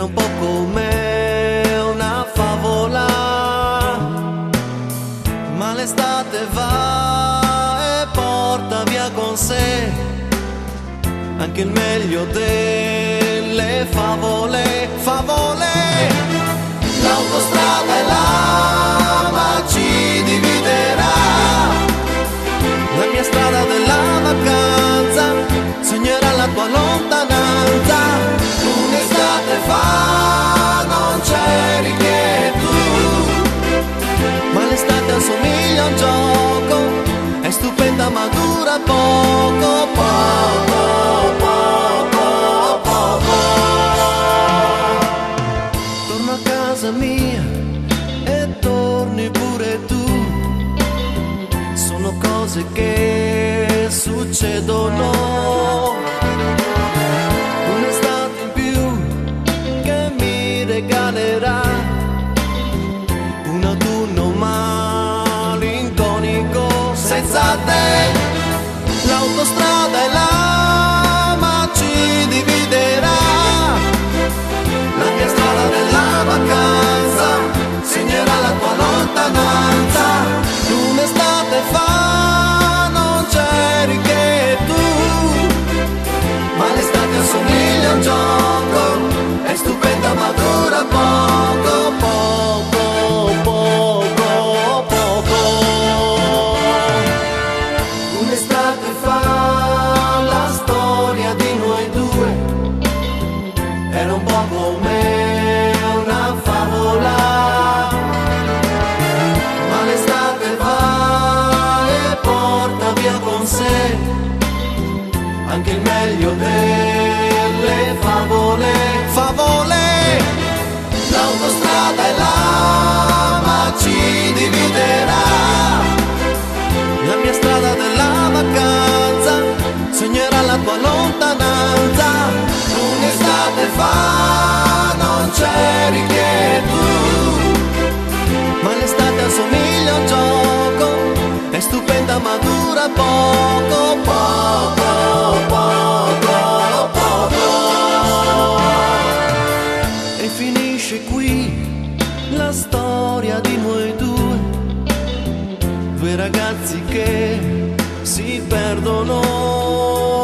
un po' come una favola, ma l'estate va e porta via con sé anche il meglio delle favole, favole. L'autostrada e l'ama ci dividerà, la mia strada della vacanza segnerà la tua lontananza. Un'estate fa non c'eri che tu, ma l'estate assomiglia a un gioco, è stupenda ma dura poco, poco, poco, poco. Torno a casa mia e torni pure tu, sono cose che succedono. Un'estate in più che mi regalerà un autunno malinconico senza te. L'autostrada e l'ama ci dividerà, la mia strada della vacanza segnerà la tua lontananza. Un'estate fa non c'eri che tu, ma l'estate assomiglia a un gioco, è stupenda ma dura poco, poco, poco, poco. Un'estate fa la storia di noi due era un po' come una favola, ma l'estate va e porta via con sé anche il meglio delle favole, favole. L'autostrada e l'ama ci dividerà, la mia strada della vacanza segnerà la tua lontananza. Un'estate fa non c'eri che tu, ma l'estate assomiglia a un gioco, è stupenda ma dura poco, poco, poco, poco. E finisce qui la storia di noi due, due ragazzi che si perdono.